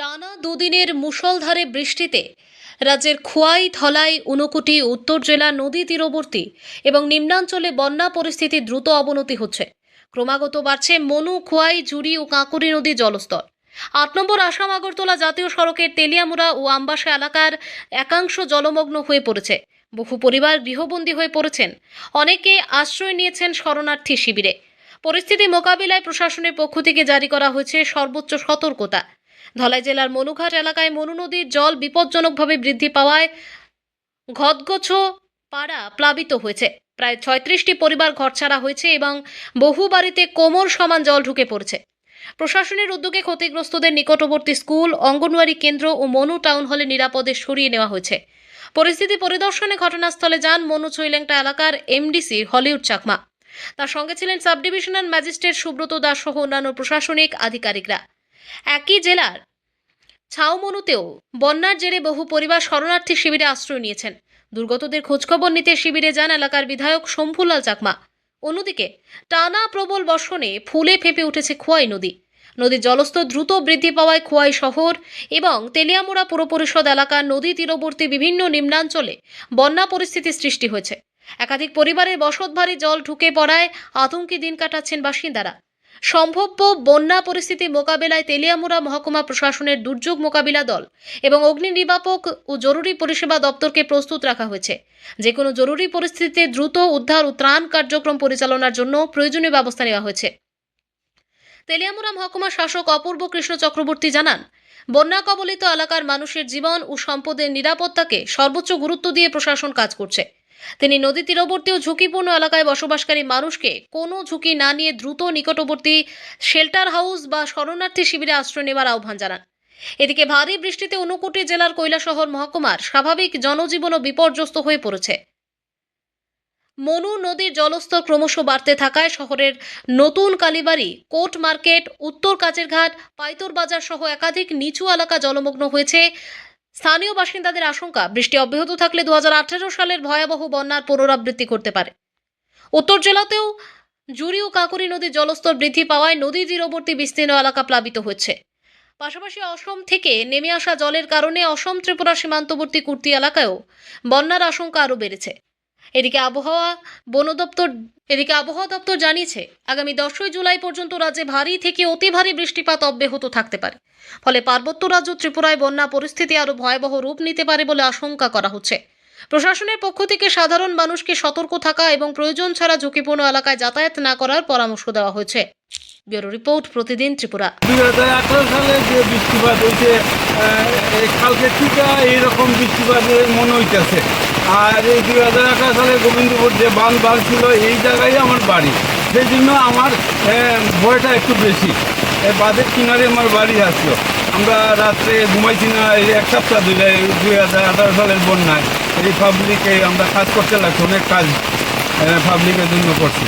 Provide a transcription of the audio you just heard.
টানা দুদিনের মুষলধারে বৃষ্টিতে রাজ্যের খোয়াই ধলাই ঊনকোটি উত্তর জেলা নদী তীরবর্তী এবং নিম্নাঞ্চলে বন্যা পরিস্থিতির দ্রুত অবনতি হচ্ছে। ক্রমাগত বাড়ছে মনু, খোয়াই, জুড়ি ও কাঁকুরি নদীর জলস্তর। ৮ নম্বর আসাম আগরতলা জাতীয় সড়কের তেলিয়ামুড়া ও আমবাসা এলাকার একাংশ জলমগ্ন হয়ে পড়েছে। বহু পরিবার গৃহবন্দী হয়ে পড়েছেন। অনেকে আশ্রয় নিয়েছেন শরণার্থী শিবিরে। পরিস্থিতি মোকাবিলায় প্রশাসনের পক্ষ থেকে জারি করা হয়েছে সর্বোচ্চ সতর্কতা। ধলাই জেলার মনুঘাট এলাকায় মনু নদীর জল বিপজ্জনকভাবে বৃদ্ধি পাওয়ায় ঘটগছ পাড়া প্লাবিত হয়েছে। প্রায় ৩৬টি পরিবার ঘরছাড়া হয়েছে এবং বহু বাড়িতে কোমর সমান জল ঢুকে পড়েছে। প্রশাসনের উদ্যোগে ক্ষতিগ্রস্তদের নিকটবর্তী স্কুল, অঙ্গনওয়াড়ি কেন্দ্র ও মনু টাউন হলে নিরাপদে সরিয়ে নেওয়া হয়েছে। পরিস্থিতি পরিদর্শনে ঘটনাস্থলে যান মনু চৈলেংটা এলাকার এমডিসি হলিউড চাকমা। তার সঙ্গে ছিলেন sub divisional magistrate Subrata Das সহ অন্যান্য প্রশাসনিক আধিকারিকরা। একই জেলার ছাউমনুতেও বন্যার জেরে বহু পরিবার শরণার্থী শিবিরে আশ্রয় নিয়েছেন। দুর্গতদের খোঁজখবর নিতে শিবিরে যান এলাকার বিধায়ক শম্ভুলাল চাকমা। অন্যদিকে টানা প্রবল বর্ষণে ফুলে ফেঁপে উঠেছে খোয়াই নদী। নদীর জলস্তর দ্রুত বৃদ্ধি পাওয়ায় খোয়াই শহর এবং তেলিয়ামুড়া পুর পরিষদ এলাকার নদী তীরবর্তী বিভিন্ন নিম্নাঞ্চলে বন্যা পরিস্থিতির সৃষ্টি হয়েছে। একাধিক পরিবারের বসতবাড়ি জল ঢুকে পড়ায় আতঙ্কে দিন কাটাচ্ছেন বাসিন্দারা। সম্ভাব্য বন্যা পরিস্থিতি মোকাবেলায় তেলিয়ামুড়া মহকুমা প্রশাসনের দুর্যোগ মোকাবিলা দল এবং অগ্নি নির্বাপক ও জরুরি পরিষেবা দপ্তরকে প্রস্তুত রাখা হয়েছে। যে কোনো জরুরি পরিস্থিতিতে দ্রুত উদ্ধার ও ত্রাণ কার্যক্রম পরিচালনার জন্য প্রয়োজনীয় ব্যবস্থা নেওয়া হয়েছে। তেলিয়ামুড়া মহকুমা শাসক অপূর্ব কৃষ্ণ চক্রবর্তী জানান, বন্যা কবলিত এলাকার মানুষের জীবন ও সম্পদের নিরাপত্তাকে সর্বোচ্চ গুরুত্ব দিয়ে প্রশাসন কাজ করছে। তিনি নদী তীরবর্তী ও ঝুঁকিপূর্ণ এলাকায় বসবাসকারী মানুষকে কোনো ঝুঁকি না নিয়ে দ্রুত নিকটবর্তী শেল্টার হাউস বা শরণার্থী শিবিরে আশ্রয় নেওয়ার আহ্বান জানান। এদিকে ভারী বৃষ্টিতে ঊনকোটি জেলার কৈলাসহর মহকুমার স্বাভাবিক জনজীবনও বিপর্যস্ত হয়ে পড়েছে। মনু নদীর জলস্তর ক্রমশ বাড়তে থাকায় শহরের নতুন কালীবাড়ি, কোর্ট মার্কেট, উত্তর কাচেরঘাট, পাইতর বাজার সহ একাধিক নিচু এলাকা জলমগ্ন হয়েছে। স্থানীয় বাসিন্দাদের আশঙ্কা, বৃষ্টি অব্যাহত থাকলে 2018 সালের ভয়াবহ বন্যার পুনরাবৃত্তি করতে পারে। উত্তর জেলাতেও জুড়ি ও কাঁকুরি নদীর জলস্তর বৃদ্ধি পাওয়ায় নদী তীরবর্তী বিস্তীর্ণ এলাকা প্লাবিত হচ্ছে। পাশাপাশি অসম থেকে নেমে আসা জলের কারণে অসম ত্রিপুরা সীমান্তবর্তী কুর্তি এলাকায়ও বন্যার আশঙ্কা আরও বেড়েছে। এদিকে আবহাওয়া দপ্তর জানিয়েছে, আগামী 10 জুলাই পর্যন্ত রাজ্যে ভারী থেকে অতি ভারী বৃষ্টিপাত অব্যাহত থাকতে পারে। ফলে পার্বত্য রাজ্য ত্রিপুরায় বন্যা পরিস্থিতি আরও ভয়াবহ রূপ নিতে পারে বলে আশঙ্কা করা হচ্ছে। প্রশাসনের পক্ষ থেকে সাধারণ মানুষকে সতর্ক থাকা এবং প্রয়োজন ছাড়া ঝুঁকিপূর্ণ এলাকায় যাতায়াত না করার পরামর্শ দেওয়া হয়েছে। ব্যুরো রিপোর্ট, প্রতিদিন ত্রিপুরা। 2018 সালে যে বৃষ্টিপাত হয়েছে, কালকে থেকে এইরকম বৃষ্টিপাতের মনে হইতেছে। আর এই 2018 সালে গোবিন্দপুর যে বাঁধ ছিল, এই জায়গায় আমার বাড়ি, সেই জন্য আমার ভয়টা একটু বেশি। বাঁধের কিনারে আমার বাড়ি আসলো। আমরা রাত্রে ঘুমাইছি না, এই এক সপ্তাহ ধরে 2018 সালের বন্যায় এই পাবলিকে আমরা কাজ করতে লাগছি, অনেক কাজ পাবলিকের জন্য করছি।